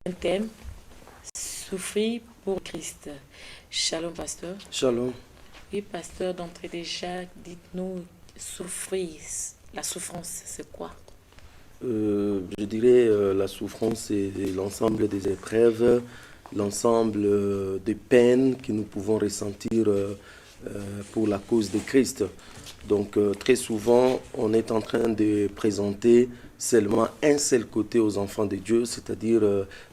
un thème, souffrir pour Christ. Shalom, pasteur. Shalom. Oui, pasteur, d'entrée déjà, dites-nous, souffrir, la souffrance, c'est quoi? Je dirais la souffrance, c'est l'ensemble des épreuves, l'ensemble des peines que nous pouvons ressentir pour la cause de Christ. Donc très souvent, on est en train de présenter seulement un seul côté aux enfants de Dieu, c'est-à-dire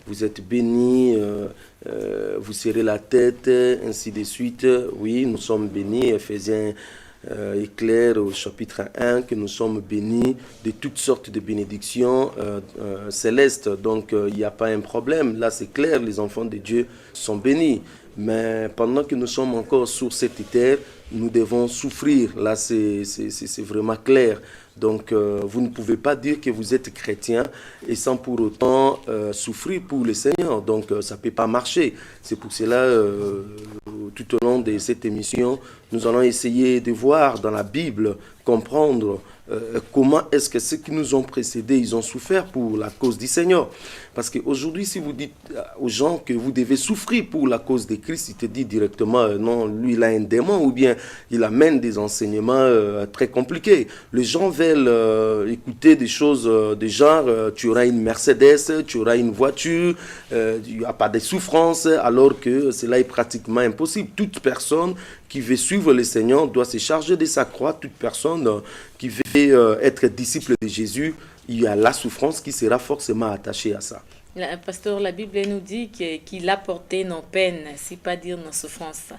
vous êtes bénis, vous serrez la tête, ainsi de suite. Oui, nous sommes bénis, Ephésiens éclaire au chapitre 1 que nous sommes bénis de toutes sortes de bénédictions célestes. Donc il n'y a pas un problème. Là c'est clair, les enfants de Dieu sont bénis. Mais pendant que nous sommes encore sur cette terre, nous devons souffrir. Là c'est vraiment clair. Donc vous ne pouvez pas dire que vous êtes chrétien et sans pour autant souffrir pour le Seigneur. Donc ça ne peut pas marcher. C'est pour cela, tout au long de cette émission, nous allons essayer de voir dans la Bible, comprendre comment est-ce que ceux qui nous ont précédés, ils ont souffert pour la cause du Seigneur. Parce qu'aujourd'hui, si vous dites aux gens que vous devez souffrir pour la cause de Christ, ils te disent directement, non, lui, il a un démon, ou bien il amène des enseignements très compliqués. Les gens veulent écouter des choses du genre, tu auras une Mercedes, tu auras une voiture, il n'y a pas de souffrance, alors que cela est pratiquement impossible. Toute personne qui veut suivre le Seigneur doit se charger de sa croix. Toute personne qui veut être disciple de Jésus, il y a la souffrance qui sera forcément attachée à ça. Pasteur, la Bible nous dit qu'il a porté nos peines, si pas dire nos souffrances,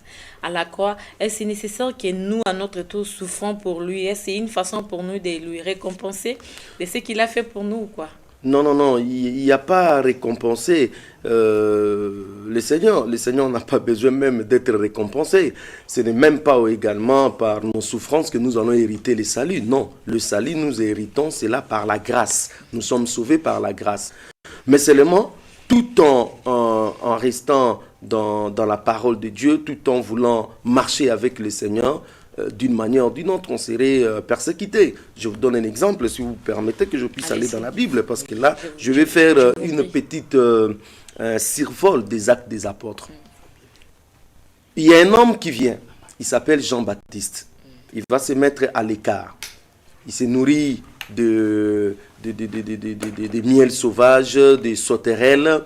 à la croix. Est-ce nécessaire que nous, à notre tour, souffrons pour lui? Est-ce c'est une façon pour nous de lui récompenser de ce qu'il a fait pour nous ou quoi? Non, il n'y a pas à récompenser. Le Seigneur n'a pas besoin même d'être récompensé. Ce n'est même pas également par nos souffrances que nous allons hériter le salut. Non, le salut, nous héritons cela par la grâce. Nous sommes sauvés par la grâce. Mais seulement, tout en restant dans la parole de Dieu, tout en voulant marcher avec le Seigneur, d'une manière ou d'une autre, on serait persécuté. Je vous donne un exemple, si vous permettez que je puisse aller dans la Bible, parce que là, je vais faire une petite survol des actes des apôtres. Il y a un homme qui vient, il s'appelle Jean-Baptiste. Il va se mettre à l'écart. Il se nourrit de miel sauvage, de sauterelles.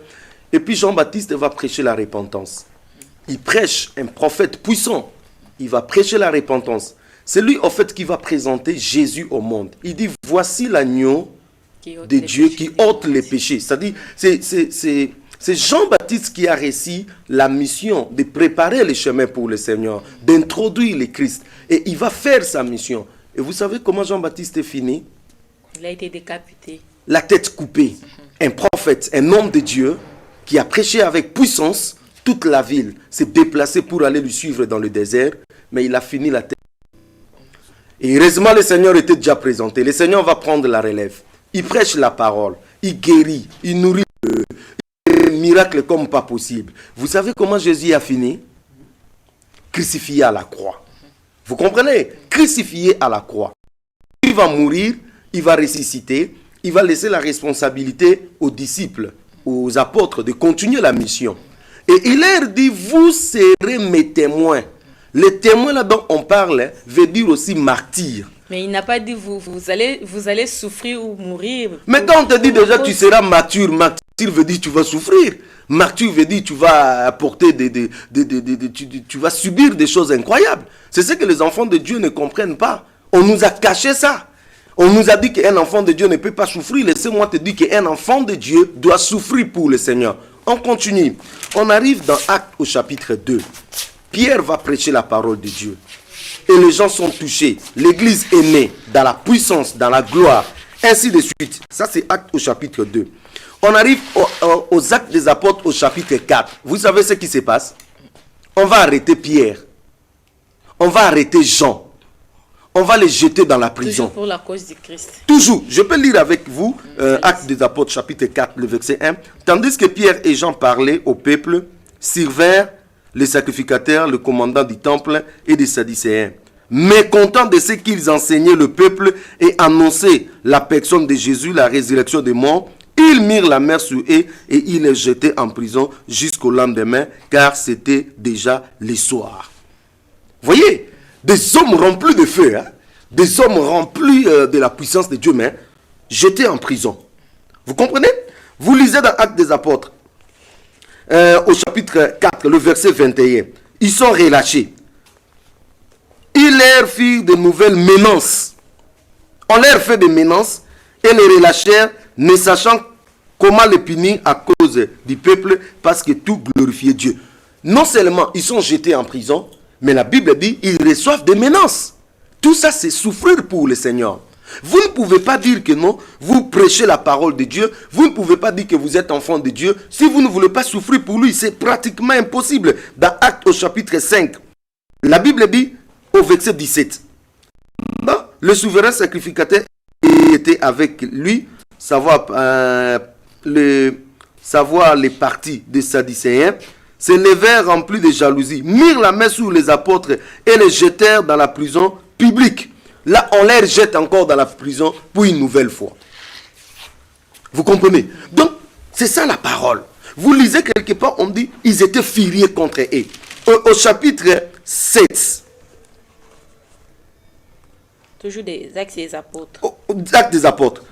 Et puis Jean-Baptiste va prêcher la repentance. Il prêche, un prophète puissant. Il va prêcher la repentance. C'est lui, en fait, qui va présenter Jésus au monde. Il dit, voici l'agneau de Dieu qui ôte les péchés. C'est-à-dire, c'est Jean-Baptiste qui a réussi la mission de préparer le chemin pour le Seigneur, d'introduire le Christ. Et il va faire sa mission. Et vous savez comment Jean-Baptiste est fini? Il a été décapité. La tête coupée. Un prophète, un homme de Dieu qui a prêché avec puissance. Toute la ville s'est déplacée pour aller lui suivre dans le désert, mais il a fini la tête. Et heureusement, le Seigneur était déjà présenté. Le Seigneur va prendre la relève. Il prêche la parole, il guérit, il nourrit, un miracle comme pas possible. Vous savez comment Jésus a fini? Crucifié à la croix. Vous comprenez? Crucifié à la croix. Il va mourir, il va ressusciter, il va laisser la responsabilité aux disciples, aux apôtres de continuer la mission. Et il leur dit, vous serez mes témoins. Les témoins là dont on parle veut dire aussi martyr. Mais il n'a pas dit, vous allez souffrir ou mourir. Mais quand on te dit déjà, tu seras martyr, martyr veut dire tu vas souffrir. Martyr veut dire tu vas apporter tu vas subir des choses incroyables. C'est ce que les enfants de Dieu ne comprennent pas. On nous a caché ça. On nous a dit qu'un enfant de Dieu ne peut pas souffrir. Laissez-moi te dire qu'un enfant de Dieu doit souffrir pour le Seigneur. On continue. On arrive dans Actes au chapitre 2. Pierre va prêcher la parole de Dieu. Et les gens sont touchés. L'église est née dans la puissance, dans la gloire. Ainsi de suite. Ça, c'est Actes au chapitre 2. On arrive aux Actes des apôtres au chapitre 4. Vous savez ce qui se passe? On va arrêter Pierre. On va arrêter Jean. On va les jeter dans la prison. Toujours pour la cause du Christ. Toujours. Je peux lire avec vous Actes des apôtres chapitre 4, le verset 1. Tandis que Pierre et Jean parlaient au peuple, servèrent les sacrificateurs, le commandant du temple et des Sadducéens. Mécontents de ce qu'ils enseignaient le peuple et annonçaient la personne de Jésus, la résurrection des morts, Ils mirent la main sur eux et ils les jetaient en prison jusqu'au lendemain, car c'était déjà le soir. Voyez, des hommes remplis de feu, hein? Des hommes remplis de la puissance de Dieu, mais jetés en prison. Vous comprenez? Vous lisez dans Actes des Apôtres, au chapitre 4, le verset 21. Ils sont relâchés. Ils leur firent de nouvelles menaces. On leur fait des menaces et les relâchèrent, ne sachant comment les punir à cause du peuple, parce que tout glorifiait Dieu. Non seulement ils sont jetés en prison, mais la Bible dit qu'ils reçoivent des menaces. Tout ça, c'est souffrir pour le Seigneur. Vous ne pouvez pas dire que non, vous prêchez la parole de Dieu, vous ne pouvez pas dire que vous êtes enfant de Dieu, si vous ne voulez pas souffrir pour lui, c'est pratiquement impossible. Dans Actes au chapitre 5, la Bible dit au verset 17, le souverain sacrificateur était avec lui, savoir les partis des Sadducéens, se levèrent remplis de jalousie, mirent la main sur les apôtres et les jetèrent dans la prison publique. Là, on les jette encore dans la prison pour une nouvelle fois. Vous comprenez? Donc, c'est ça la parole. Vous lisez quelque part, on dit, ils étaient furieux contre eux. Au chapitre 7. Toujours des Actes des Apôtres. Actes des Apôtres.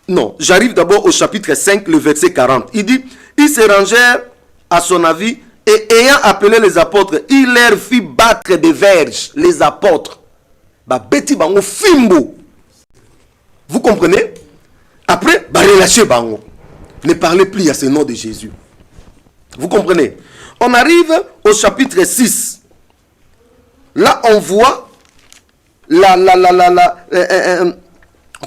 Non, j'arrive d'abord au chapitre 5, le verset 40. Il dit, ils se rangèrent à son avis et ayant appelé les apôtres, il leur fit battre des verges, les apôtres. Vous comprenez? Après, relâchez bango. Ne parlez plus à ce nom de Jésus. Vous comprenez? On arrive au chapitre 6. Là, on voit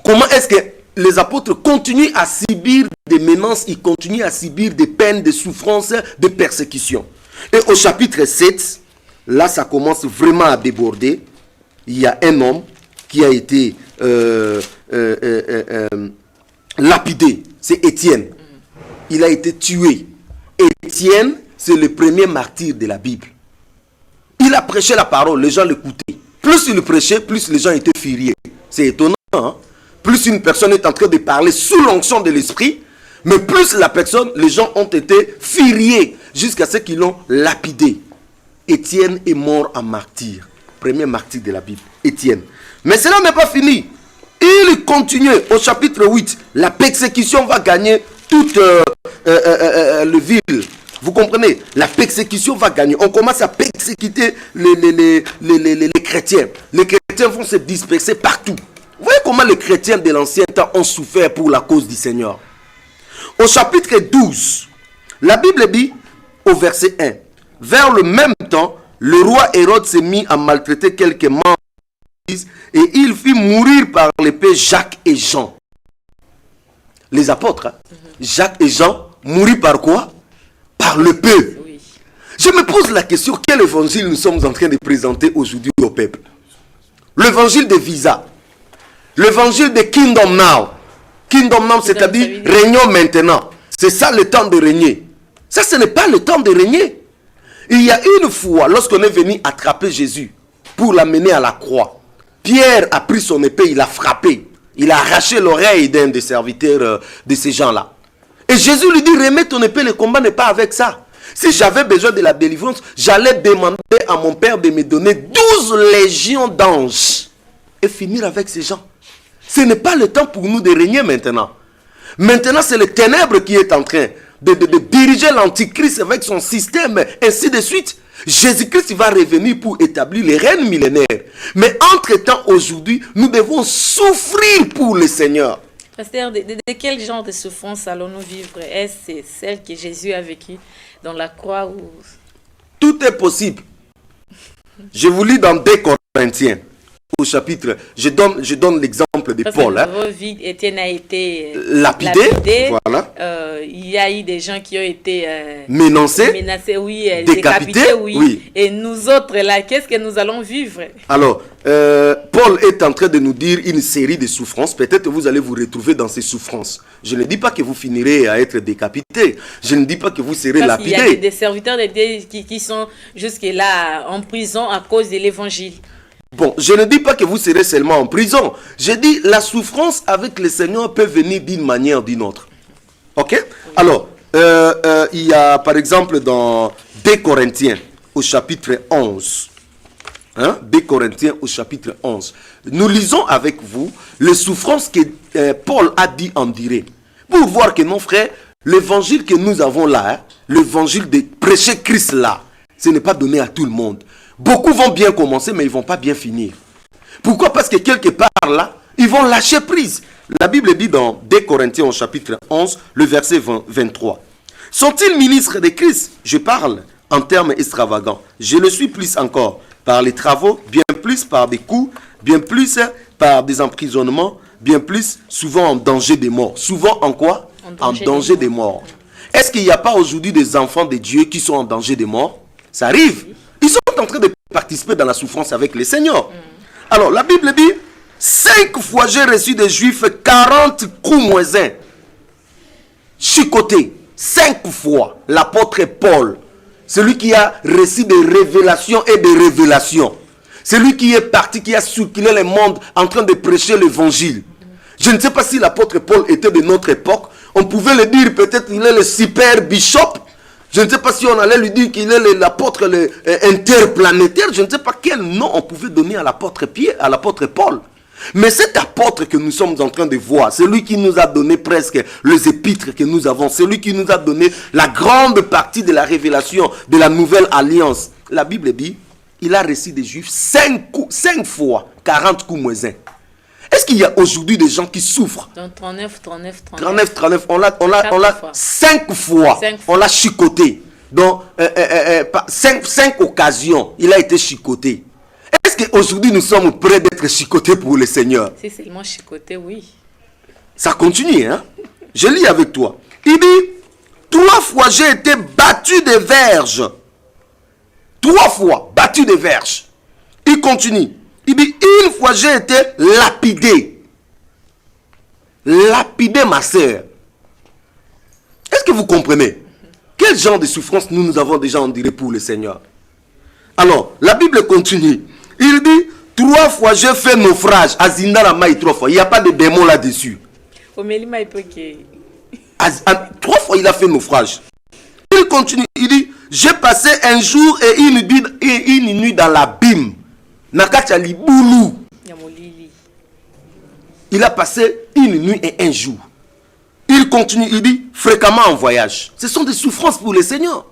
comment est-ce que les apôtres continuent à subir des menaces, ils continuent à subir des peines, des souffrances, des persécutions. Et au chapitre 7, là, ça commence vraiment à déborder. Il y a un homme qui a été lapidé, c'est Étienne. Il a été tué. Étienne, c'est le premier martyr de la Bible. Il a prêché la parole, les gens l'écoutaient. Plus il le prêchait, plus les gens étaient furieux. C'est étonnant, hein? Plus une personne est en train de parler sous l'onction de l'esprit, mais plus la personne, les gens ont été furieux jusqu'à ce qu'ils l'ont lapidé. Étienne est mort en martyr. Premier martyr de la Bible, Étienne. Mais cela n'est pas fini. Il continue au chapitre 8. La persécution va gagner toute le ville. Vous comprenez? La persécution va gagner. On commence à persécuter les chrétiens. Les chrétiens vont se disperser partout. Vous voyez comment les chrétiens de l'ancien temps ont souffert pour la cause du Seigneur. Au chapitre 12, la Bible dit au verset 1, vers le même temps, le roi Hérode s'est mis à maltraiter quelques membres de l'Église et il fit mourir par l'épée Jacques et Jean. Les apôtres, hein? Jacques et Jean, mourir par quoi? Par l'épée. Oui. Je me pose la question, quel évangile nous sommes en train de présenter aujourd'hui au peuple? L'évangile de Visa. L'évangile de Kingdom Now. Kingdom Now, c'est-à-dire régnons maintenant. C'est ça le temps de régner. Ça, ce n'est pas le temps de régner. Il y a une fois, lorsqu'on est venu attraper Jésus pour l'amener à la croix, Pierre a pris son épée, il a frappé. Il a arraché l'oreille d'un des serviteurs de ces gens-là. Et Jésus lui dit, remets ton épée, le combat n'est pas avec ça. Si j'avais besoin de la délivrance, j'allais demander à mon Père de me donner 12 légions d'anges et finir avec ces gens. Ce n'est pas le temps pour nous de régner maintenant. Maintenant, c'est le ténèbre qui est en train de diriger l'antichrist avec son système, ainsi de suite. Jésus-Christ va revenir pour établir les règnes millénaires. Mais entre-temps, aujourd'hui, nous devons souffrir pour le Seigneur. Pasteur, de quel genre de souffrance allons-nous vivre? Est-ce celle que Jésus a vécue dans la croix ou... Tout est possible. Je vous lis dans 2 Corinthiens. Au chapitre, je donne l'exemple de Paul. Votre vie, Étienne a été lapidé. Voilà. Il y a eu des gens qui ont été menacés, oui, décapités, oui. Et nous autres, là, qu'est-ce que nous allons vivre? Alors, Paul est en train de nous dire une série de souffrances. Peut-être que vous allez vous retrouver dans ces souffrances. Je ne dis pas que vous finirez à être décapité. Je ne dis pas que vous serez lapidé. Il y a des serviteurs de Dieu qui sont jusque-là en prison à cause de l'évangile. Bon, je ne dis pas que vous serez seulement en prison. Je dis la souffrance avec le Seigneur peut venir d'une manière ou d'une autre. Ok? Alors, il y a par exemple dans 2 Corinthiens au chapitre 11. 2 Corinthiens au chapitre 11. Nous lisons avec vous les souffrances que Paul a dit en direct. Pour voir que mon frère, l'évangile que nous avons là, l'évangile de prêcher Christ là, ce n'est pas donné à tout le monde. Beaucoup vont bien commencer, mais ils ne vont pas bien finir. Pourquoi? Parce que quelque part là, ils vont lâcher prise. La Bible dit dans 2 Corinthiens au chapitre 11, le verset 23. Sont-ils ministres de Christ? Je parle en termes extravagants. Je le suis plus encore par les travaux, bien plus par des coups, bien plus par des emprisonnements, bien plus souvent en danger de mort. Souvent en quoi? En danger de mort. Est-ce qu'il n'y a pas aujourd'hui des enfants de Dieu qui sont en danger de mort? Ça arrive. Ils sont en train de participer dans la souffrance avec le Seigneur. Alors la Bible dit, 5 fois j'ai reçu des Juifs 40 coups moins 1. Chicoté. 5 fois. L'apôtre Paul, celui qui a reçu des révélations et des révélations. Celui qui est parti, qui a circulé le monde en train de prêcher l'évangile. Je ne sais pas si l'apôtre Paul était de notre époque. On pouvait le dire, peut-être qu'il est le super bishop. Je ne sais pas si on allait lui dire qu'il est l'apôtre interplanétaire. Je ne sais pas quel nom on pouvait donner à l'apôtre Paul. Mais cet apôtre que nous sommes en train de voir, celui qui nous a donné presque les épîtres que nous avons, celui qui nous a donné la grande partie de la révélation de la nouvelle alliance, la Bible dit, il a reçu des Juifs 5 fois 40 coups moins 1. Est-ce qu'il y a aujourd'hui des gens qui souffrent? Dans 39, on l'a 5 fois, on l'a chicoté. Donc, 5 occasions, il a été chicoté. Est-ce qu'aujourd'hui nous sommes prêts d'être chicotés pour le Seigneur? C'est seulement chicoté, oui. Ça continue, hein? Je lis avec toi. Il dit, 3 fois j'ai été battu des verges. 3 fois battu des verges. Il continue. Il dit, 1 fois j'ai été lapidé. Lapidé, ma sœur. Est-ce que vous comprenez? Quel genre de souffrance nous avons déjà enduré pour le Seigneur? Alors, la Bible continue. Il dit, 3 fois j'ai fait naufrage. Azindara Maï 3 fois. Il n'y a pas de démon là-dessus. 3 fois il a fait naufrage. Il continue. Il dit, j'ai passé un jour et une nuit dans l'abîme. Nakachali Boulou. Il a passé une nuit et un jour. Il continue, il dit, fréquemment en voyage. Ce sont des souffrances pour le Seigneur.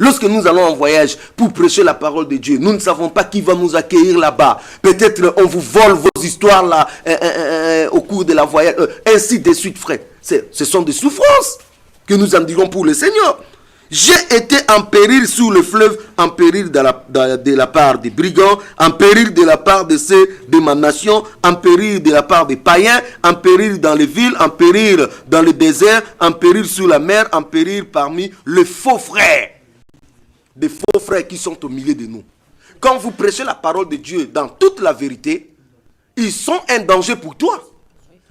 Lorsque nous allons en voyage pour prêcher la parole de Dieu, nous ne savons pas qui va nous accueillir là-bas. Peut-être on vous vole vos histoires là au cours de la voyage. Ainsi de suite, frère. Ce sont des souffrances que nous en dirons pour le Seigneur. J'ai été en péril sur le fleuve, en péril de la part des brigands, en péril de la part de ceux de ma nation, en péril de la part des païens, en péril dans les villes, en péril dans le désert, en péril sur la mer, en péril parmi les faux frères. Des faux frères qui sont au milieu de nous. Quand vous prêchez la parole de Dieu dans toute la vérité, ils sont un danger pour toi.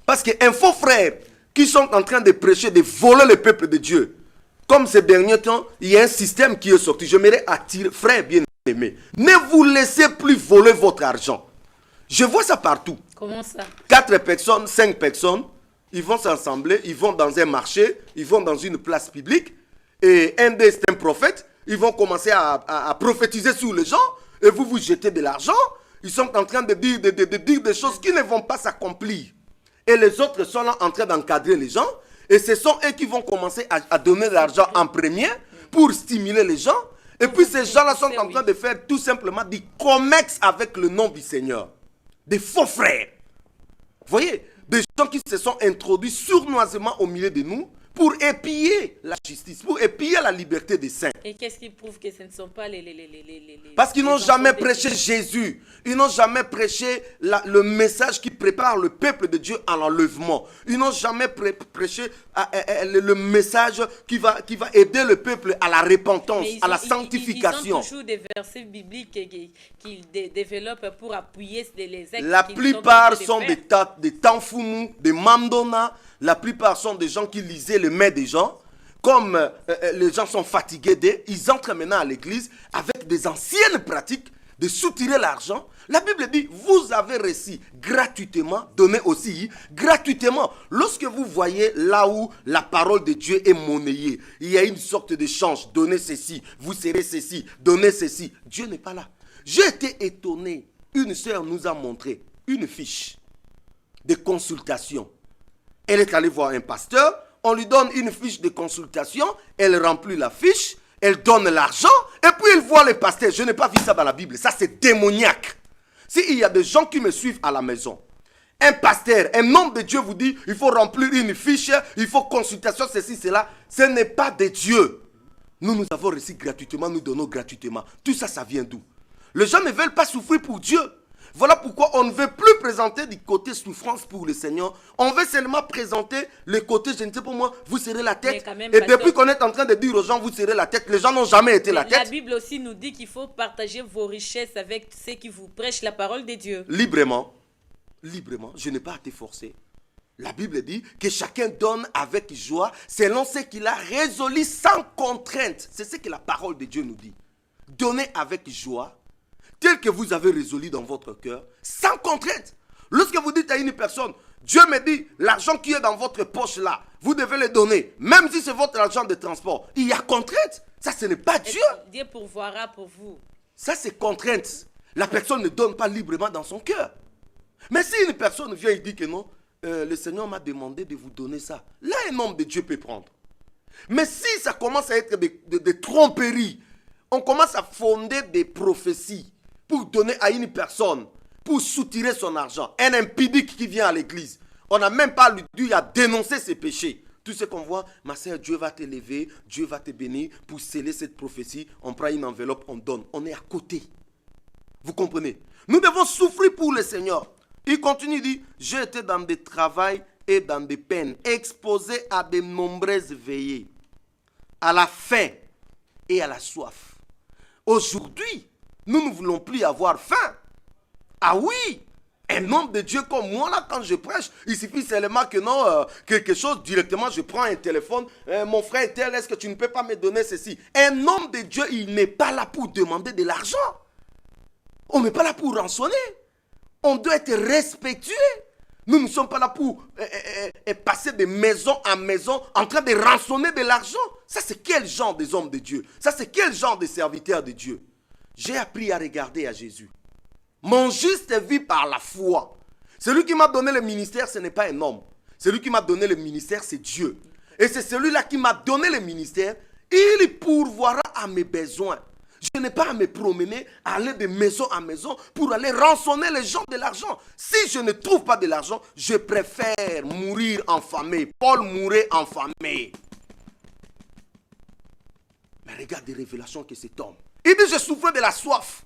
Parce qu'un faux frère qui sont en train de prêcher, de voler le peuple de Dieu, comme ces derniers temps, il y a un système qui est sorti. J'aimerais attirer, frères bien-aimés, ne vous laissez plus voler votre argent. Je vois ça partout. Comment ça? 4 personnes, 5 personnes, ils vont s'assembler, ils vont dans un marché, ils vont dans une place publique, et un d'eux c'est un prophète, ils vont commencer à prophétiser sur les gens, et vous jetez de l'argent, ils sont en train de dire des choses qui ne vont pas s'accomplir. Et les autres sont là en train d'encadrer les gens, et ce sont eux qui vont commencer à donner de l'argent en premier pour stimuler les gens. Et puis ces gens-là sont en train de faire tout simplement du comex avec le nom du Seigneur. Des faux frères. Vous voyez, des gens qui se sont introduits sournoisement au milieu de nous pour épier la justice, pour épier la liberté des saints. Et qu'est-ce qui prouve que ce ne sont pas les Parce qu'ils n'ont jamais prêché Jésus. Ils n'ont jamais prêché le message qui prépare le peuple de Dieu à l'enlèvement. Ils n'ont jamais prêché le message qui va aider le peuple à la repentance, à la sanctification. Ils ont toujours des versets bibliques qu'ils développent pour appuyer les actes. La plupart sont des tanfoumous, des mandona. La plupart sont des gens qui lisaient les mains des gens. Comme les gens sont fatigués ils entrent maintenant à l'église avec des anciennes pratiques. de soutirer l'argent, la Bible dit, vous avez reçu gratuitement, donnez aussi gratuitement. Lorsque vous voyez là où la parole de Dieu est monnayée, il y a une sorte d'échange, donnez ceci, vous serez ceci, donnez ceci. Dieu n'est pas là. J'ai été étonné, une sœur nous a montré une fiche de consultation. Elle est allée voir un pasteur, on lui donne une fiche de consultation, elle remplit la fiche, elle donne l'argent, et puis elle voit le pasteur. Je n'ai pas vu ça dans la Bible, ça c'est démoniaque. S'il y a des gens qui me suivent à la maison, un pasteur, un homme de Dieu vous dit, il faut remplir une fiche, il faut consultation, ceci, cela, ce n'est pas de Dieu. Nous avons reçu gratuitement, nous donnons gratuitement. Tout ça, ça vient d'où? Les gens ne veulent pas souffrir pour Dieu. Voilà pourquoi on ne veut plus présenter du côté souffrance pour le Seigneur. On veut seulement présenter le côté, je ne sais pas moi, vous serez la tête. Même, et depuis qu'on est en train de dire aux gens, vous serez la tête, les gens n'ont jamais été la tête. La Bible aussi nous dit qu'il faut partager vos richesses avec ceux qui vous prêchent la parole de Dieu. Librement. Librement. Je n'ai pas été forcé. La Bible dit que chacun donne avec joie selon ce qu'il a résolu sans contrainte. C'est ce que la parole de Dieu nous dit. Donnez avec joie tel que vous avez résolu dans votre cœur, sans contrainte. Lorsque vous dites à une personne, Dieu me dit, l'argent qui est dans votre poche là, vous devez le donner, même si c'est votre argent de transport. Il y a contrainte. Ça, ce n'est pas Dieu. Dieu pourvoira pour vous. Ça, c'est contrainte. La personne ne donne pas librement dans son cœur. Mais si une personne vient et dit que non, le Seigneur m'a demandé de vous donner ça, là, un homme de Dieu peut prendre. Mais si ça commence à être des tromperies, on commence à fonder des prophéties pour donner à une personne, pour soutirer son argent. Un impudique qui vient à l'église, on n'a même pas dû à dénoncer ses péchés. Tout ce qu'on voit, ma sœur, Dieu va t'élever, Dieu va te bénir. Pour sceller cette prophétie, on prend une enveloppe, on donne. On est à côté. Vous comprenez? Nous devons souffrir pour le Seigneur. Il continue, il dit, j'ai été dans des travails et dans des peines, exposé à de nombreuses veillées, à la faim et à la soif. Aujourd'hui, nous ne voulons plus avoir faim. Ah oui, un homme de Dieu comme moi, là, quand je prêche, il suffit seulement que non, quelque chose, directement, je prends un téléphone. Mon frère tel, est-ce que tu ne peux pas me donner ceci? Un homme de Dieu, il n'est pas là pour demander de l'argent. On n'est pas là pour rançonner. On doit être respectueux. Nous ne sommes pas là pour passer de maison en maison en train de rançonner de l'argent. Ça, c'est quel genre des hommes de Dieu? Ça, c'est quel genre de serviteurs de Dieu? J'ai appris à regarder à Jésus. Mon juste vit par la foi. Celui qui m'a donné le ministère, ce n'est pas un homme. Celui qui m'a donné le ministère, c'est Dieu. Et c'est celui-là qui m'a donné le ministère. Il pourvoira à mes besoins. Je n'ai pas à me promener, à aller de maison en maison pour aller rançonner les gens de l'argent. Si je ne trouve pas de l'argent, je préfère mourir enfamé. Paul mourait enfamé. Mais regarde les révélations que cet homme. Il dit, je souffrais de la soif.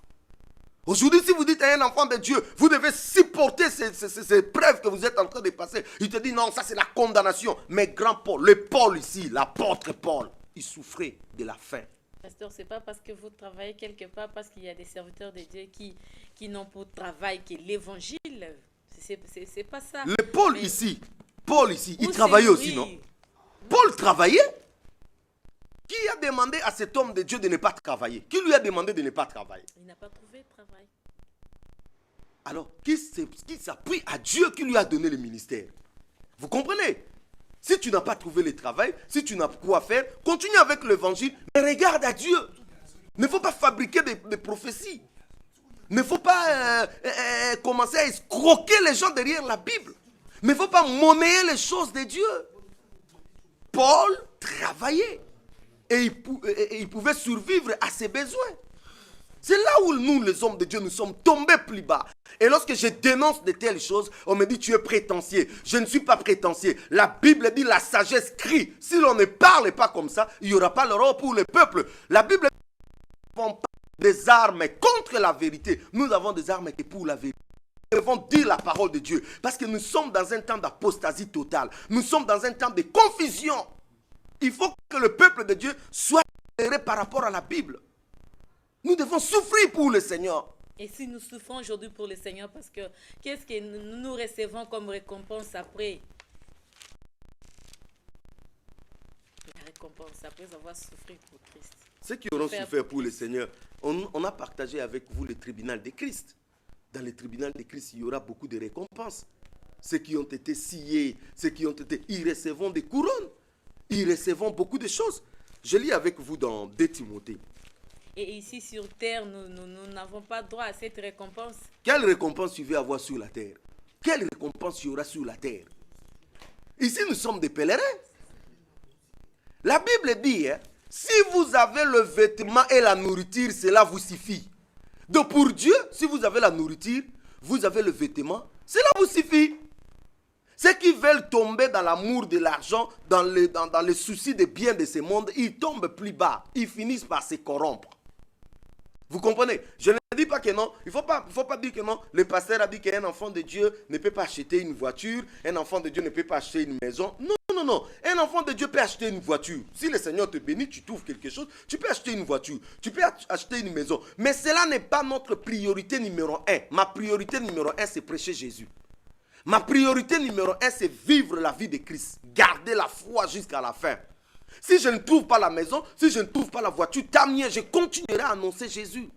Aujourd'hui, si vous dites à un enfant de Dieu, vous devez supporter ces épreuves que vous êtes en train de passer. Il te dit, non, ça c'est la condamnation. Mais grand Paul, le Paul ici, l'apôtre Paul, il souffrait de la faim. Pasteur, c'est pas parce que vous travaillez quelque part, parce qu'il y a des serviteurs de Dieu qui n'ont pour travail que l'évangile. C'est pas ça. Le Paul ici, il travaillait aussi, non? Paul travaillait. Qui a demandé à cet homme de Dieu de ne pas travailler? Qui lui a demandé de ne pas travailler? Il n'a pas trouvé de travail. Alors, qui s'appuie à Dieu qui lui a donné le ministère? Vous comprenez? Si tu n'as pas trouvé le travail, si tu n'as pas quoi faire, continue avec l'évangile, mais regarde à Dieu. Il ne faut pas fabriquer des prophéties. Il ne faut pas commencer à escroquer les gens derrière la Bible. Il ne faut pas monnayer les choses de Dieu. Paul travaillait. Et il pouvait survivre à ses besoins. C'est là où nous, les hommes de Dieu, nous sommes tombés plus bas. Et lorsque je dénonce de telles choses, on me dit tu es prétentieux. Je ne suis pas prétentieux. La Bible dit la sagesse crie. Si l'on ne parle pas comme ça, il n'y aura pas l'Europe pour le peuple. La Bible dit nous n'avons pas des armes contre la vérité. Nous avons des armes qui pour la vérité. Nous devons dire la parole de Dieu. Parce que nous sommes dans un temps d'apostasie totale. Nous sommes dans un temps de confusion. Il faut que le peuple de Dieu soit éclairé par rapport à la Bible. Nous devons souffrir pour le Seigneur. Et si nous souffrons aujourd'hui pour le Seigneur, parce que qu'est-ce que nous recevons comme récompense après? La récompense après avoir souffert pour Christ. Ceux qui auront souffert pour le Seigneur, on a partagé avec vous le tribunal de Christ. Dans le tribunal de Christ, il y aura beaucoup de récompenses. Ceux qui ont été sciés, ceux qui ont été... Ils recevront des couronnes. Ils recevront beaucoup de choses. Je lis avec vous dans 2 Timothée. Et ici sur terre, nous n'avons pas droit à cette récompense. Quelle récompense tu veux avoir sur la terre? Quelle récompense tu auras sur la terre? Ici, nous sommes des pèlerins. La Bible dit, hein, si vous avez le vêtement et la nourriture, cela vous suffit. Donc pour Dieu, si vous avez la nourriture, vous avez le vêtement, cela vous suffit. Ceux qui veulent tomber dans l'amour de l'argent, dans le souci des biens de ce monde, ils tombent plus bas. Ils finissent par se corrompre. Vous comprenez? Je ne dis pas que non. Il ne faut pas dire que non. Le pasteur a dit qu'un enfant de Dieu ne peut pas acheter une voiture. Un enfant de Dieu ne peut pas acheter une maison. Non, non, non. Un enfant de Dieu peut acheter une voiture. Si le Seigneur te bénit, tu trouves quelque chose, tu peux acheter une voiture. Tu peux acheter une maison. Mais cela n'est pas notre priorité numéro 1. Ma priorité numéro 1, c'est prêcher Jésus. Ma priorité numéro 1, c'est vivre la vie de Christ. Garder la foi jusqu'à la fin. Si je ne trouve pas la maison, si je ne trouve pas la voiture, tant mieux, je continuerai à annoncer Jésus.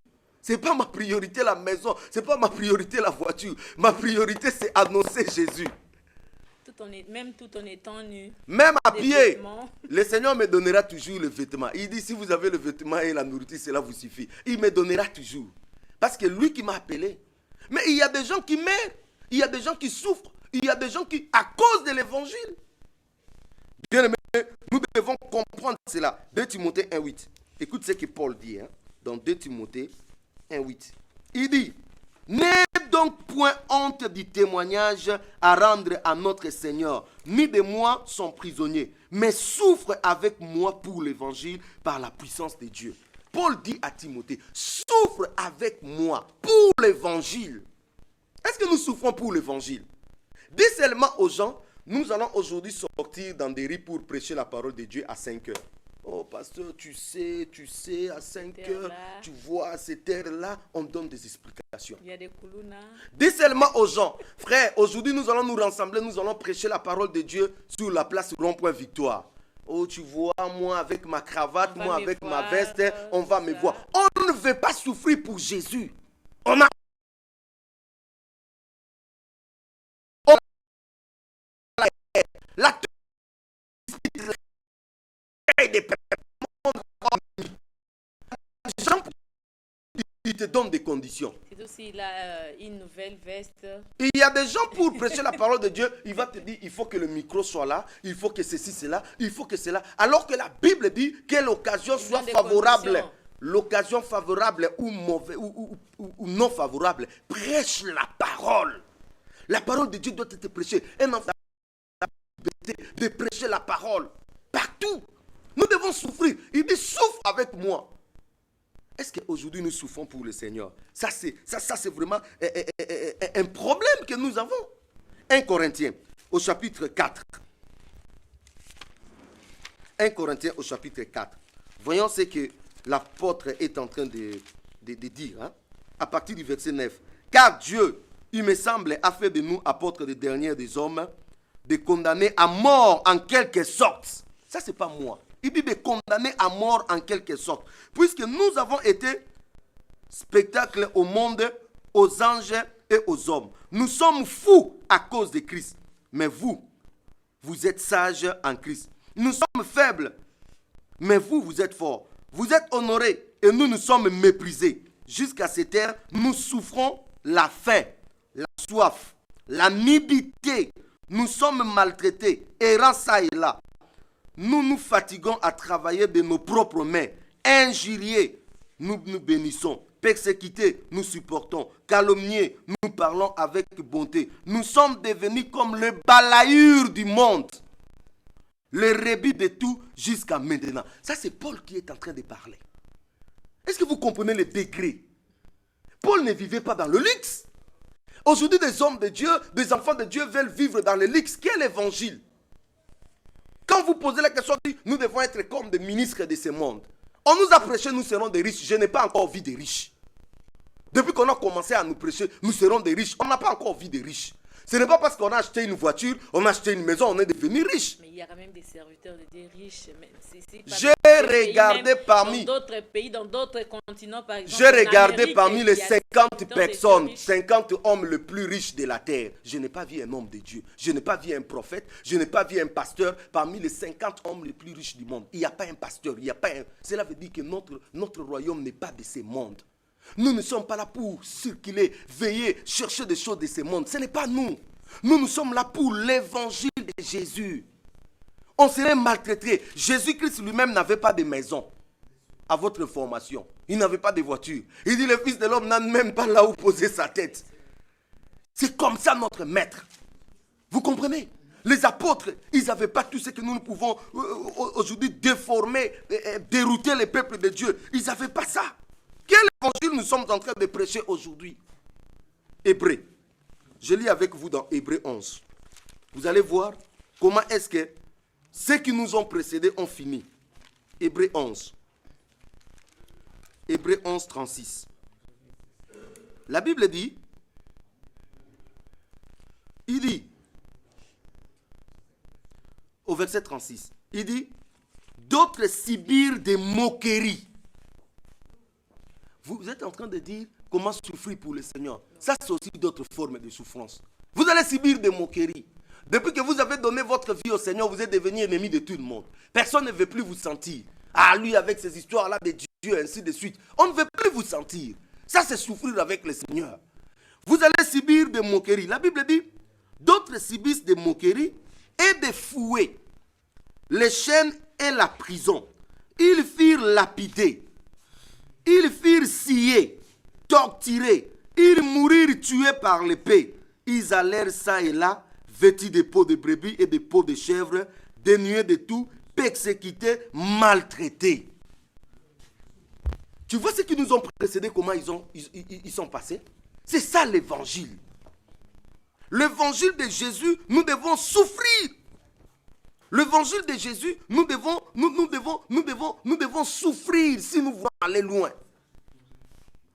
Ce n'est pas ma priorité la maison, ce n'est pas ma priorité la voiture. Ma priorité, c'est annoncer Jésus. Même tout en étant nu. Même à pied, le Seigneur me donnera toujours le vêtement. Il dit, si vous avez le vêtement et la nourriture, cela vous suffit. Il me donnera toujours. Parce que lui qui m'a appelé. Mais il y a des gens qui meurent. Il y a des gens qui souffrent. Il y a des gens qui, à cause de l'évangile. Bien aimé, nous devons comprendre cela. 2 Timothée 1,8. Écoute ce que Paul dit, hein, dans 2 Timothée 1,8. Il dit, n'aie donc point honte du témoignage à rendre à notre Seigneur, ni de moi son prisonnier, mais souffre avec moi pour l'évangile par la puissance de Dieu. Paul dit à Timothée, souffre avec moi pour l'évangile. Est-ce que nous souffrons pour l'évangile? Dis seulement aux gens, nous allons aujourd'hui sortir dans des rues pour prêcher la parole de Dieu à 5 heures. Oh pasteur, tu sais, à 5 heures, tu vois, à cette heure-là, on donne des explications. Il y a des koulouna. Dis seulement aux gens, frère, aujourd'hui nous allons nous rassembler, nous allons prêcher la parole de Dieu sur la place Rond-Point Victoire. Oh, tu vois, moi avec ma cravate, moi avec ma veste, on va me voir. On ne veut pas souffrir pour Jésus. On a la des gens, ils te donnent des conditions. C'est aussi là, une nouvelle veste. Il y a des gens pour prêcher la parole de Dieu, il va te dire, il faut que le micro soit là, il faut que ceci, cela, il faut que cela. Alors que la Bible dit que l'occasion soit favorable. L'occasion favorable ou mauvaise ou non favorable, prêche la parole. La parole de Dieu doit être prêchée. Un enfant de prêcher la parole partout. Nous devons souffrir. Il dit, souffre avec moi. Est-ce qu'aujourd'hui nous souffrons pour le Seigneur? Ça c'est vraiment un problème que nous avons. 1 Corinthiens au chapitre 4. 1 Corinthiens au chapitre 4. Voyons ce que l'apôtre est en train de dire. Hein, à partir du verset 9. Car Dieu, il me semble, a fait de nous apôtres des derniers des hommes, de condamner à mort en quelque sorte. Ça, c'est pas moi. Il dit de condamner à mort en quelque sorte. Puisque nous avons été spectacle au monde, aux anges et aux hommes. Nous sommes fous à cause de Christ. Mais vous êtes sages en Christ. Nous sommes faibles, mais vous êtes forts. Vous êtes honorés et nous sommes méprisés. Jusqu'à cette heure, nous souffrons la faim, la soif, la nudité. Nous sommes maltraités, errants ça et là. Nous nous fatiguons à travailler de nos propres mains. Injuriés, nous nous bénissons. Persécutés, nous supportons. Calomniés, nous parlons avec bonté. Nous sommes devenus comme le balayure du monde. Les rébus de tout jusqu'à maintenant. Ça, c'est Paul qui est en train de parler. Est-ce que vous comprenez les degrés? Paul ne vivait pas dans le luxe. Aujourd'hui, des hommes de Dieu, des enfants de Dieu veulent vivre dans le luxe. Quel évangile? Quand vous posez la question, nous devons être comme des ministres de ce monde. On nous a prêché, nous serons des riches. Je n'ai pas encore vu des riches. Depuis qu'on a commencé à nous prêcher, nous serons des riches. On n'a pas encore vu des riches. Ce n'est pas parce qu'on a acheté une voiture, on a acheté une maison, on est devenu riche. Mais il y a quand même des serviteurs de Dieu riches. J'ai regardé parmi... Dans d'autres pays, dans d'autres continents, par exemple. J'ai regardé parmi les 50 personnes, 50 hommes les plus riches de la terre. Je n'ai pas vu un homme de Dieu. Je n'ai pas vu un prophète. Je n'ai pas vu un pasteur. Parmi les 50 hommes les plus riches du monde, il n'y a pas un pasteur. Il y a pas un... Cela veut dire que notre royaume n'est pas de ce monde. Nous ne sommes pas là pour circuler, veiller, chercher des choses de ce monde. Ce n'est pas nous. Nous sommes là pour l'évangile de Jésus. On serait maltraité. Jésus-Christ lui-même n'avait pas de maison. À votre information, il n'avait pas de voiture. Il dit le Fils de l'homme n'a même pas là où poser sa tête. C'est comme ça notre maître. Vous comprenez? Les apôtres, ils n'avaient pas tout ce que nous pouvons aujourd'hui déformer, dérouter les peuples de Dieu. Ils n'avaient pas ça. Quel évangile nous sommes en train de prêcher aujourd'hui? Hébreux. Je lis avec vous dans Hébreux 11. Vous allez voir comment est-ce que ceux qui nous ont précédés ont fini. Hébreux 11. Hébreux 11, 36. La Bible dit, il dit, au verset 36, il dit, d'autres subirent des moqueries. Vous êtes en train de dire comment souffrir pour le Seigneur. Ça, c'est aussi d'autres formes de souffrance. Vous allez subir des moqueries. Depuis que vous avez donné votre vie au Seigneur, vous êtes devenu ennemi de tout le monde. Personne ne veut plus vous sentir. Ah, lui, avec ces histoires-là de Dieu, ainsi de suite. On ne veut plus vous sentir. Ça, c'est souffrir avec le Seigneur. Vous allez subir des moqueries. La Bible dit, d'autres subissent des moqueries et des fouets, les chaînes et la prison. Ils firent lapider. Ils firent scier, torturer. Ils mourirent tués par l'épée. Ils allèrent ça et là, vêtus de peaux de brebis et de peaux de chèvres, dénués de tout, persécutés, maltraités. Tu vois ce qui nous ont précédés, comment ils sont passés? C'est ça l'évangile. L'évangile de Jésus, nous devons souffrir. L'évangile de Jésus, nous devons souffrir si nous voulons aller loin.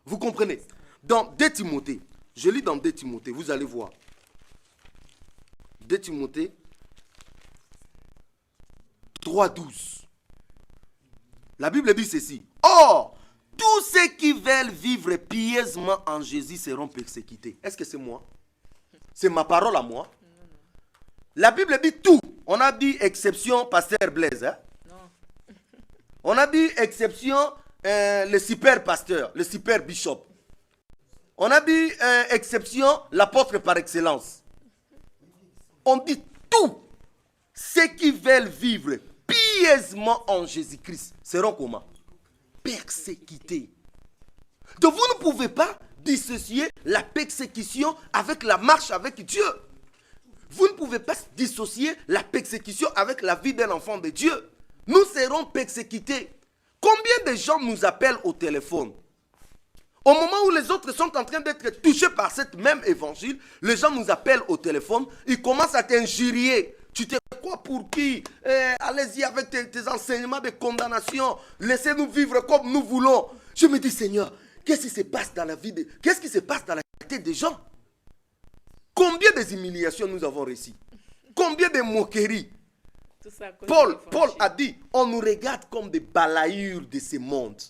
Vous comprenez? Dans 2 Timothée, je lis dans 2 Timothée, vous allez voir. 2 Timothée 3,12. La Bible dit ceci. Or, tous ceux qui veulent vivre pieusement en Jésus seront persécutés. Est-ce que c'est moi? C'est ma parole à moi. La Bible dit tout. On a dit exception pasteur Blaise. Hein? Non. On a dit exception le super pasteur, le super bishop. On a dit exception l'apôtre par excellence. On dit tout. Ceux qui veulent vivre pieusement en Jésus-Christ seront comment? Persécutés. Donc vous ne pouvez pas dissocier la persécution avec la marche avec Dieu. Vous ne pouvez pas dissocier la persécution avec la vie d'un enfant de Dieu. Nous serons persécutés. Combien de gens nous appellent au téléphone? Au moment où les autres sont en train d'être touchés par ce même évangile, les gens nous appellent au téléphone, ils commencent à t'injurier. Tu te crois pour qui? Allez-y avec tes enseignements de condamnation. Laissez-nous vivre comme nous voulons. Je me dis, Seigneur, qu'est-ce qui se passe dans la vie qu'est-ce qui se passe dans la tête des gens? Combien de humiliations nous avons reçues? Combien de moqueries? Paul a dit, on nous regarde comme des balayures de ce monde.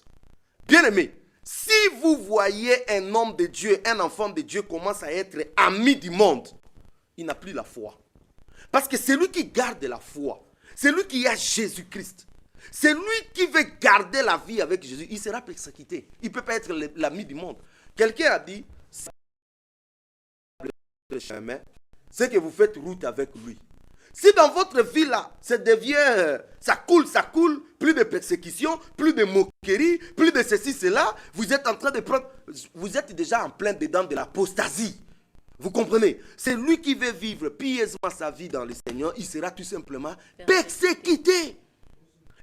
Bien-aimés, si vous voyez un homme de Dieu, un enfant de Dieu commence à être ami du monde, il n'a plus la foi. Parce que c'est lui qui garde la foi. C'est lui qui a Jésus-Christ. C'est lui qui veut garder la vie avec Jésus. Il sera persécuté. Il ne peut pas être l'ami du monde. Quelqu'un a dit, c'est que vous faites route avec lui. Si dans votre vie là, ça coule, plus de persécution, plus de moquerie, plus de ceci, cela, vous êtes en train de prendre, vous êtes déjà en plein dedans de l'apostasie. Vous comprenez? C'est lui qui veut vivre pieusement sa vie dans le Seigneur, il sera tout simplement persécuté.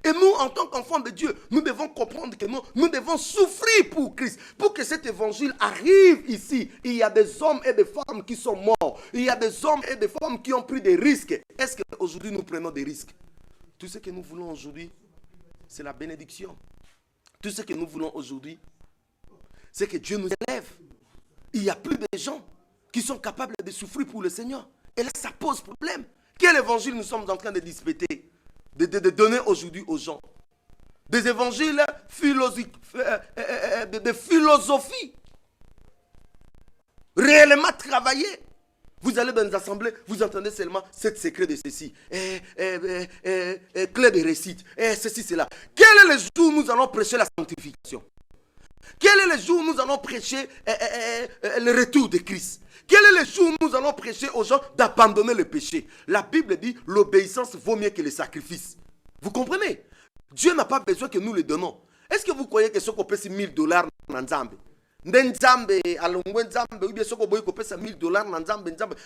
Et nous, en tant qu'enfants de Dieu, nous devons comprendre que nous devons souffrir pour Christ. Pour que cet évangile arrive ici, il y a des hommes et des femmes qui sont morts. Il y a des hommes et des femmes qui ont pris des risques. Est-ce qu'aujourd'hui nous prenons des risques? Tout ce que nous voulons aujourd'hui, c'est la bénédiction. Tout ce que nous voulons aujourd'hui, c'est que Dieu nous élève. Il n'y a plus de gens qui sont capables de souffrir pour le Seigneur. Et là, ça pose problème. Quel évangile nous sommes en train de disputer, de donner aujourd'hui aux gens? Des évangiles de philosophie. Réellement travaillés. Vous allez dans les assemblées, vous entendez seulement 7 secrets de ceci, clé de récit, ceci, cela. Quel est le jour où nous allons prêcher la sanctification? Quel est le jour où nous allons prêcher le retour de Christ? Quel est le jour où nous allons prêcher aux gens d'abandonner le péché? La Bible dit l'obéissance vaut mieux que le sacrifice. Vous comprenez? Dieu n'a pas besoin que nous le donnons. Est-ce que vous croyez que ce qu'on paie $1000 dans Nzambe?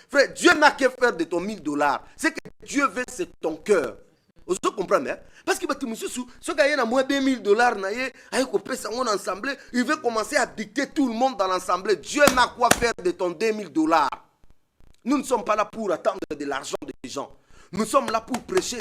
Frère, Dieu n'a qu'à faire de ton $1000. Ce que Dieu veut, c'est ton cœur. Vous comprenez? Hein? Parce que ce gars a moins $2000, ensemble, il veut commencer à dicter tout le monde dans l'ensemble. Dieu n'a quoi faire de ton $2000. Nous ne sommes pas là pour attendre de l'argent des gens. Nous sommes là pour prêcher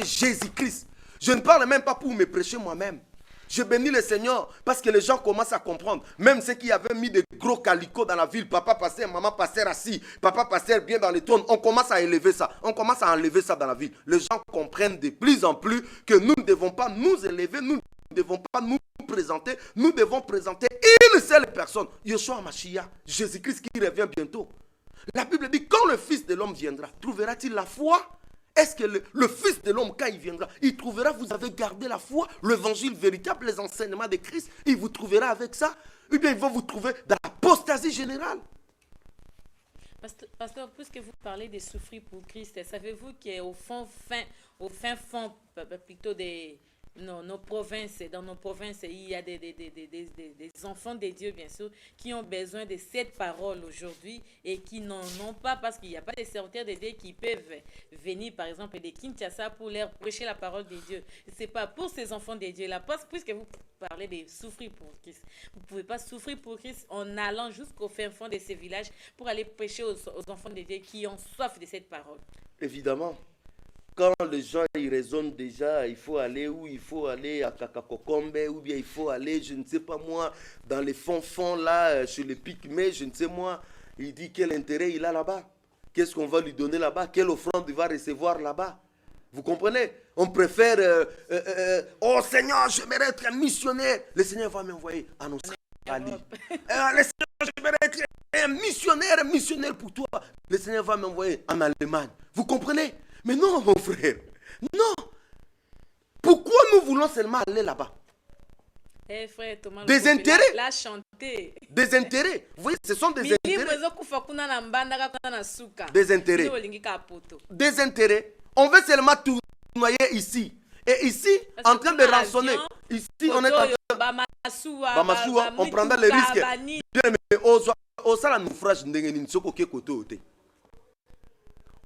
Jésus-Christ. Je ne parle même pas pour me prêcher moi-même. Je bénis le Seigneur parce que les gens commencent à comprendre. Même ceux qui avaient mis des gros calicots dans la ville, papa pasteur, maman pasteur assis, papa pasteur bien dans les trônes, on commence à élever ça. On commence à enlever ça dans la ville. Les gens comprennent de plus en plus que nous ne devons pas nous élever, nous ne devons pas nous présenter, nous devons présenter une seule personne, Yeshua Mashiach, Jésus-Christ qui revient bientôt. La Bible dit, quand le Fils de l'homme viendra, trouvera-t-il la foi? Est-ce que le Fils de l'homme, quand il viendra, il trouvera, vous avez gardé la foi, l'évangile véritable, les enseignements de Christ, il vous trouvera avec ça? Ou bien il va vous trouver dans l'apostasie générale? Pasteur, puisque vous parlez de souffrir pour Christ, savez-vous qu'au fin fond, plutôt nos provinces, dans nos provinces, il y a des enfants de Dieu, bien sûr, qui ont besoin de cette parole aujourd'hui et qui n'en ont pas parce qu'il n'y a pas de serviteurs de Dieu qui peuvent venir, par exemple, de Kinshasa pour leur prêcher la parole de Dieu. Ce n'est pas pour ces enfants de Dieu-là, parce que puisque vous parlez de souffrir pour Christ, vous ne pouvez pas souffrir pour Christ en allant jusqu'au fin fond de ces villages pour aller prêcher aux enfants de Dieu qui ont soif de cette parole. Évidemment. Quand les gens ils raisonnent déjà, il faut aller où? Il faut aller à Kakakokombe, ou bien il faut aller, je ne sais pas moi, dans les fonds là, chez les Pygmées, je ne sais moi. Il dit quel intérêt il a là-bas. Qu'est-ce qu'on va lui donner là-bas? Quelle offrande il va recevoir là-bas? Vous comprenez? On préfère, oh Seigneur, j'aimerais être un missionnaire. Le Seigneur va m'envoyer annoncer à Ali. Le Seigneur, j'aimerais être un missionnaire pour toi. Le Seigneur va m'envoyer en Allemagne. Vous comprenez? Mais non, mon frère. Non. Pourquoi nous voulons seulement aller là-bas? Frère Thomas, des intérêts. La chanter. Des intérêts. Vous voyez, ce sont des intérêts. Des intérêts. Des intérêts. On veut seulement tournoyer ici. Et ici, en train de rançonner. Ici, on est en train de... on prendra le risque. Bien, mais au sala naufrage ndengeni soko ke kote.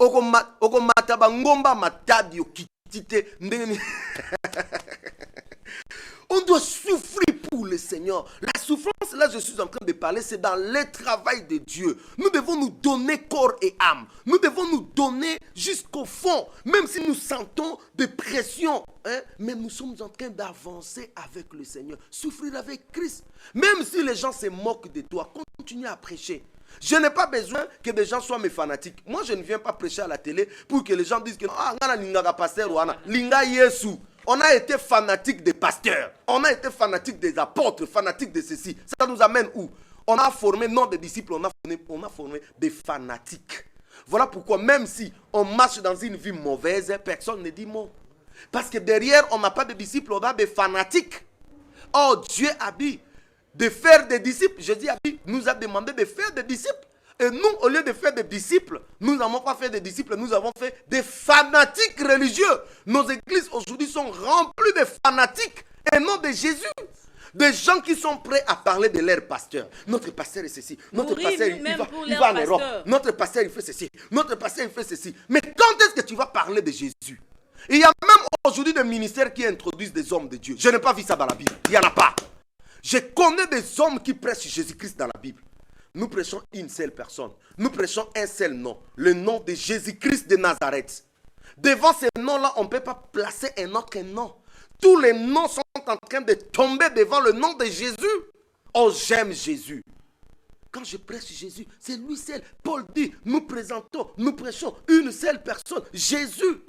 Okomata ngomba matadi okitite ndengeni. On doit souffrir pour le Seigneur. La souffrance, là je suis en train de parler, c'est dans le travail de Dieu. Nous devons nous donner corps et âme. Nous devons nous donner jusqu'au fond. Même si nous sentons des pressions. Mais nous sommes en train d'avancer avec le Seigneur. Souffrir avec Christ. Même si les gens se moquent de toi, continue à prêcher. Je n'ai pas besoin que des gens soient mes fanatiques. Moi, je ne viens pas prêcher à la télé pour que les gens disent que on a été fanatique des pasteurs. On a été fanatique des apôtres, fanatique de ceci. Ça nous amène où? On a formé non des disciples, on a formé des fanatiques. Voilà pourquoi même si on marche dans une vie mauvaise, personne ne dit mot. Parce que derrière, on n'a pas de disciples, on a des fanatiques. Oh, Dieu a dit de faire des disciples. Jésus nous a demandé de faire des disciples. Et nous, au lieu de faire des disciples, nous n'avons pas fait des disciples, nous avons fait des fanatiques religieux. Nos églises aujourd'hui sont remplies de fanatiques et non de Jésus. Des gens qui sont prêts à parler de leur pasteur. Notre pasteur est ceci. Notre pasteur, il va en Europe. Notre pasteur, il fait ceci. Notre pasteur, il fait ceci. Mais quand est-ce que tu vas parler de Jésus? Il y a même aujourd'hui des ministères qui introduisent des hommes de Dieu. Je n'ai pas vu ça dans la Bible. Il n'y en a pas. Je connais des hommes qui prêchent Jésus-Christ dans la Bible. Nous prêchons une seule personne. Nous prêchons un seul nom. Le nom de Jésus-Christ de Nazareth. Devant ce nom-là, on ne peut pas placer un autre nom. Tous les noms sont en train de tomber devant le nom de Jésus. Oh, j'aime Jésus. quand je prêche Jésus, c'est lui seul. Paul dit, nous prêchons une seule personne, Jésus.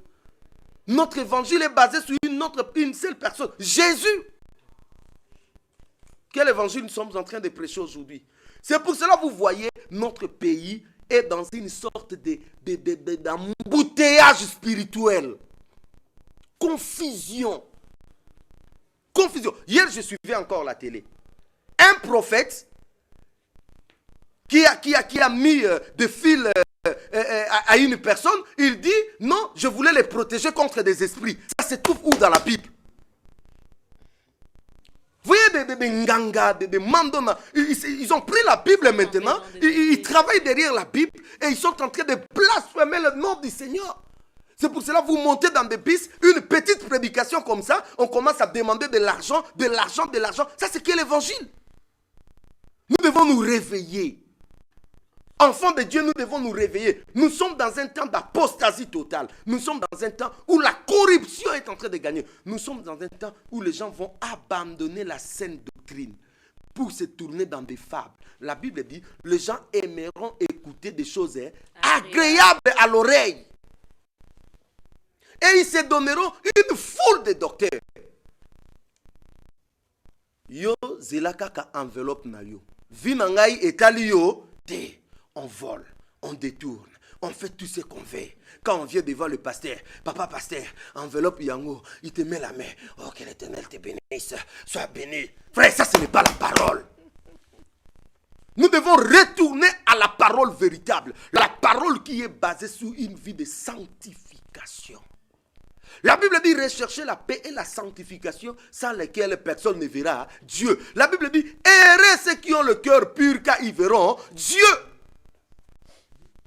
Notre évangile est basé sur une seule personne, Jésus. Quel évangile nous sommes en train de prêcher aujourd'hui? C'est pour cela que vous voyez, notre pays est dans une sorte d'embouteillage spirituel. Confusion. Hier, je suivais encore la télé. Un prophète qui a mis des fils à une personne, il dit, non, je voulais les protéger contre des esprits. Ça se trouve où dans la Bible? Vous voyez des nganga, des mandona, ils ont pris la Bible maintenant, ils travaillent derrière la Bible et ils sont en train de blasphémer le nom du Seigneur. C'est pour cela que vous montez dans des bus, une petite prédication comme ça, on commence à demander de l'argent. Ça, c'est quel évangile? Nous devons nous réveiller. Enfants de Dieu, nous devons nous réveiller. Nous sommes dans un temps d'apostasie totale. Nous sommes dans un temps où la corruption est en train de gagner. Nous sommes dans un temps où les gens vont abandonner la saine doctrine pour se tourner dans des fables. La Bible dit, les gens aimeront écouter des choses agréables à l'oreille. Et ils se donneront une foule de docteurs. Yo zelaka ka enveloppe na yo. Vinangai etali yo te. On vole, on détourne, on fait tout ce qu'on veut. Quand on vient devant le pasteur, papa pasteur, enveloppe yango, il te met la main. Oh, que l'Éternel te bénisse, sois béni. Frère, ça ce n'est pas la parole. Nous devons retourner à la parole véritable. La parole qui est basée sur une vie de sanctification. La Bible dit rechercher la paix et la sanctification sans lesquelles personne ne verra Dieu. La Bible dit errez ceux qui ont le cœur pur car ils verront Dieu.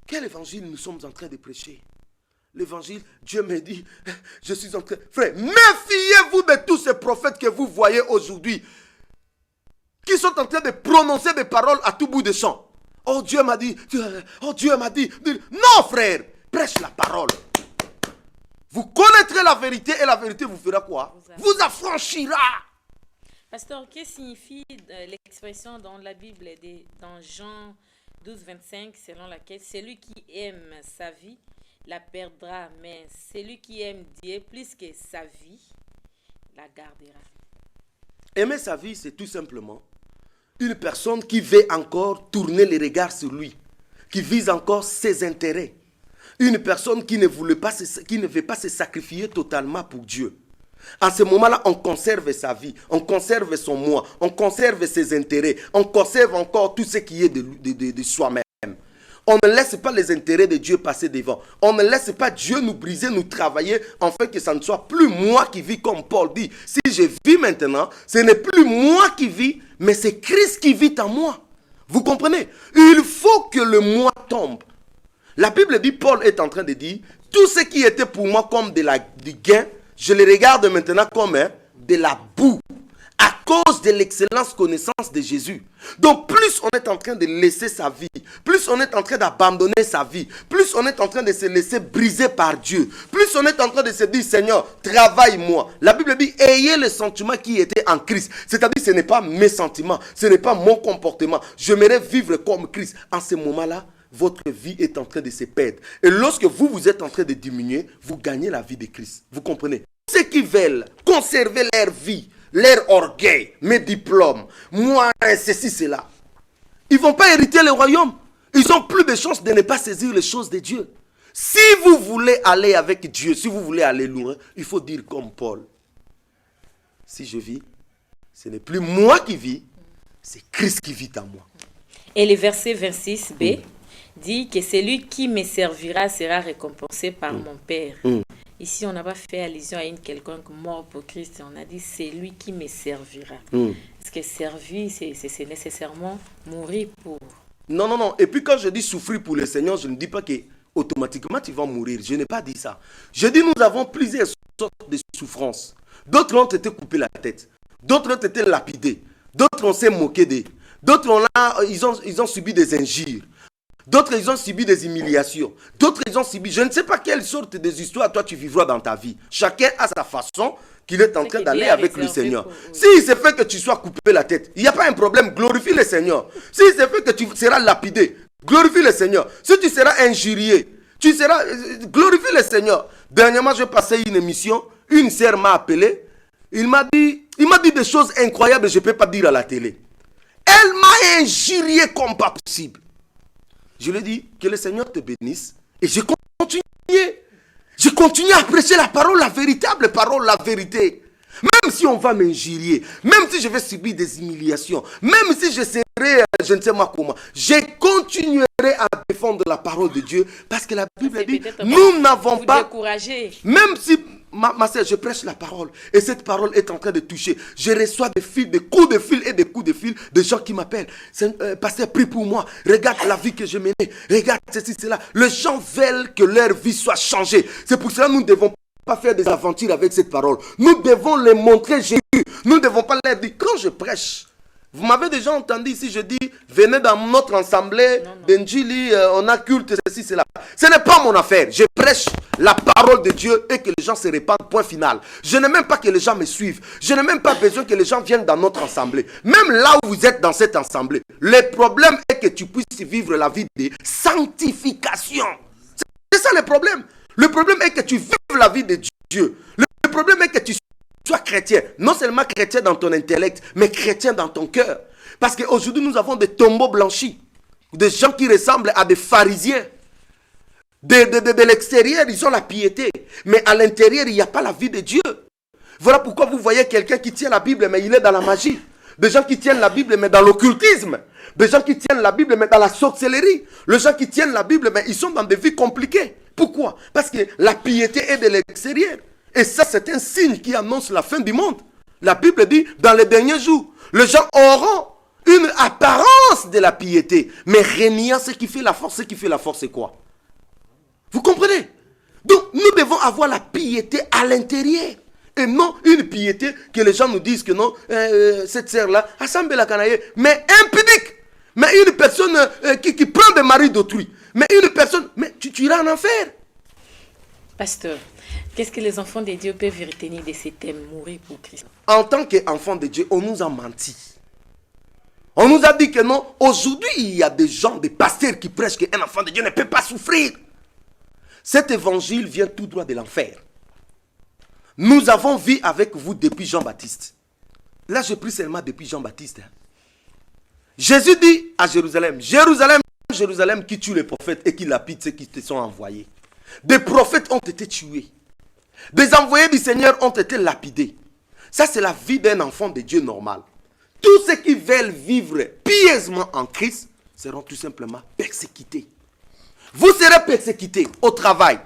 Quel évangile nous sommes en train de prêcher? L'évangile, Dieu me dit, je suis en train... Frère, méfiez-vous de tous ces prophètes que vous voyez aujourd'hui, qui sont en train de prononcer des paroles à tout bout de champ. Oh Dieu m'a dit, oh Dieu m'a dit. Non frère, prêche la parole. Vous connaîtrez la vérité et la vérité vous fera quoi? Vous affranchira. Pasteur, que signifie l'expression dans la Bible, dans Jean 12, 25, selon laquelle celui qui aime sa vie la perdra, mais celui qui aime Dieu plus que sa vie la gardera. Aimer sa vie, c'est tout simplement une personne qui veut encore tourner les regards sur lui, qui vise encore ses intérêts. Une personne qui ne veut pas se sacrifier totalement pour Dieu. En ce moment-là, on conserve sa vie, on conserve son moi, on conserve ses intérêts, on conserve encore tout ce qui est de soi-même. On ne laisse pas les intérêts de Dieu passer devant. On ne laisse pas Dieu nous briser, nous travailler, afin que ça ne soit plus moi qui vis, comme Paul dit. Si je vis maintenant, ce n'est plus moi qui vis, mais c'est Christ qui vit en moi. Vous comprenez? Il faut que le moi tombe. La Bible dit, Paul est en train de dire, tout ce qui était pour moi comme du gain, je le regarde maintenant comme de la boue, à cause de l'excellente connaissance de Jésus. Donc plus on est en train de laisser sa vie, plus on est en train d'abandonner sa vie, plus on est en train de se laisser briser par Dieu, plus on est en train de se dire, Seigneur, travaille-moi. La Bible dit, ayez les sentiments qui étaient en Christ. C'est-à-dire, ce n'est pas mes sentiments, ce n'est pas mon comportement. J'aimerais vivre comme Christ. En ce moment-là, votre vie est en train de se perdre. Et lorsque vous êtes en train de diminuer, vous gagnez la vie de Christ. Vous comprenez? Ceux qui veulent conserver leur vie, leur orgueil, mes diplômes, moi, ceci, cela, ils ne vont pas hériter le royaume. Ils ont plus de chances de ne pas saisir les choses de Dieu. Si vous voulez aller avec Dieu, si vous voulez aller loin, il faut dire comme Paul. Si je vis, ce n'est plus moi qui vis, c'est Christ qui vit en moi. Et le verset 26b dit que celui qui me servira sera récompensé par mon Père. Ici, on n'a pas fait allusion à une quelconque mort pour Christ. On a dit, c'est lui qui me servira. Parce que servir, c'est nécessairement mourir pour. Non. Et puis quand je dis souffrir pour le Seigneur, je ne dis pas que automatiquement tu vas mourir. Je n'ai pas dit ça. Je dis, nous avons plusieurs sortes de souffrances. D'autres ont été coupés la tête. D'autres ont été lapidés. D'autres on s'est moqué d'eux. D'autres ils ont subi des injures. D'autres, ils ont subi des humiliations. D'autres, ils ont subi... Je ne sais pas quelle sorte des histoires toi tu vivras dans ta vie. Chacun a sa façon qu'il est en train d'aller avec le Seigneur. S'il se fait que tu sois coupé la tête, il n'y a pas un problème, glorifie le Seigneur. S'il se fait que tu seras lapidé, glorifie le Seigneur. Si tu seras injurié, tu seras... glorifie le Seigneur. Dernièrement, je passais une émission, une sœur m'a appelé, il m'a dit des choses incroyables, je ne peux pas dire à la télé. Elle m'a injurié comme pas possible. Je lui ai dit que le Seigneur te bénisse. Et j'ai continué. Je continue à prêcher la parole, la véritable parole, la vérité. Même si on va m'injurier, même si je vais subir des humiliations, même si je serai, je ne sais pas comment, je continuerai à défendre la parole de Dieu. Parce que la Bible dit, nous n'avons pas... Même si, ma soeur, je prêche la parole, et cette parole est en train de toucher, je reçois des fils, des coups de fil et des coups de fil de gens qui m'appellent. Pasteur, prie pour moi. Regarde la vie que je menais. Regarde ceci, cela. Les gens veulent que leur vie soit changée. C'est pour cela que nous ne devons pas faire des aventures avec cette parole. Nous devons les montrer Jésus. Nous ne devons pas leur dire, quand je prêche, vous m'avez déjà entendu ici, je dis, venez dans notre assemblée d'Enjili, on a culte, ceci, cela. Ce n'est pas mon affaire. Je prêche la parole de Dieu et que les gens se répandent, point final. Je n'ai même pas que les gens me suivent. Je n'ai même pas besoin que les gens viennent dans notre assemblée. Même là où vous êtes dans cette assemblée, le problème est que tu puisses vivre la vie de sanctification. C'est ça le problème. Le problème est que tu vives la vie de Dieu. Le problème est que tu sois chrétien. Non seulement chrétien dans ton intellect, mais chrétien dans ton cœur. Parce qu'aujourd'hui, nous avons des tombeaux blanchis. Des gens qui ressemblent à des pharisiens. De l'extérieur, ils ont la piété. Mais à l'intérieur, il n'y a pas la vie de Dieu. Voilà pourquoi vous voyez quelqu'un qui tient la Bible, mais il est dans la magie. Des gens qui tiennent la Bible, mais dans l'occultisme. Des gens qui tiennent la Bible, mais dans la sorcellerie. Les gens qui tiennent la Bible, mais ils sont dans des vies compliquées. Pourquoi? Parce que la piété est de l'extérieur. Et ça, c'est un signe qui annonce la fin du monde. La Bible dit, dans les derniers jours, les gens auront une apparence de la piété. Mais régnant, ce qui fait la force, c'est quoi? Vous comprenez? Donc, nous devons avoir la piété à l'intérieur. Et non une piété que les gens nous disent que non, cette sœur-là, assemble la canaille, mais impudique. Mais une personne qui prend des maris d'autrui. Mais une personne, mais tu iras en enfer. Pasteur, qu'est-ce que les enfants de Dieu peuvent retenir de ces thèmes, mourir pour Christ? En tant qu'enfants de Dieu, on nous a menti. On nous a dit que non, aujourd'hui, il y a des gens, des pasteurs qui prêchent qu'un enfant de Dieu ne peut pas souffrir. Cet évangile vient tout droit de l'enfer. Nous avons vu avec vous depuis Jean-Baptiste. Là, je prie seulement depuis Jean-Baptiste. Jésus dit à Jérusalem, Jérusalem, Jérusalem, qui tue les prophètes et qui lapide ceux qui te sont envoyés. Des prophètes ont été tués. Des envoyés du Seigneur ont été lapidés. Ça, c'est la vie d'un enfant de Dieu normal. Tous ceux qui veulent vivre pieusement en Christ seront tout simplement persécutés. Vous serez persécutés au travail.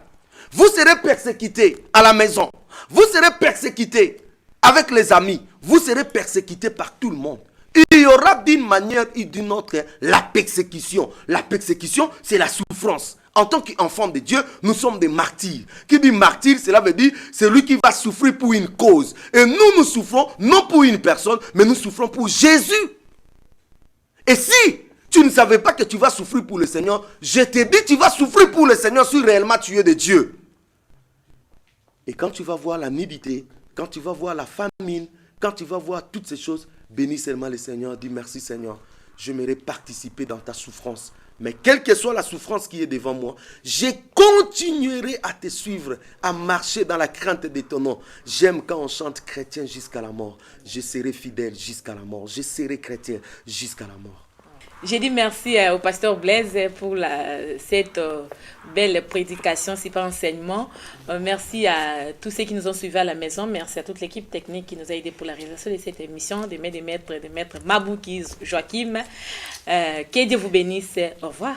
Vous serez persécutés à la maison. Vous serez persécutés avec les amis. Vous serez persécutés par tout le monde. Il y aura d'une manière ou d'une autre la persécution. La persécution, c'est la souffrance. En tant qu'enfants de Dieu, nous sommes des martyrs. Qui dit martyr, cela veut dire celui qui va souffrir pour une cause. Et nous souffrons non pour une personne, mais nous souffrons pour Jésus. Et si tu ne savais pas que tu vas souffrir pour le Seigneur, je te dis tu vas souffrir pour le Seigneur si réellement tu es de Dieu. Et quand tu vas voir la nudité, quand tu vas voir la famine, quand tu vas voir toutes ces choses, bénis seulement le Seigneur, dis merci Seigneur, j'aimerais participer dans ta souffrance. Mais quelle que soit la souffrance qui est devant moi, je continuerai à te suivre, à marcher dans la crainte de ton nom. J'aime quand on chante chrétien jusqu'à la mort. Je serai fidèle jusqu'à la mort. Je serai chrétien jusqu'à la mort. J'ai dit merci au pasteur Blaise pour cette belle prédication, si pas enseignement. Merci à tous ceux qui nous ont suivis à la maison. Merci à toute l'équipe technique qui nous a aidés pour la réalisation de cette émission, des maîtres Mabouki Joachim. Que Dieu vous bénisse. Au revoir.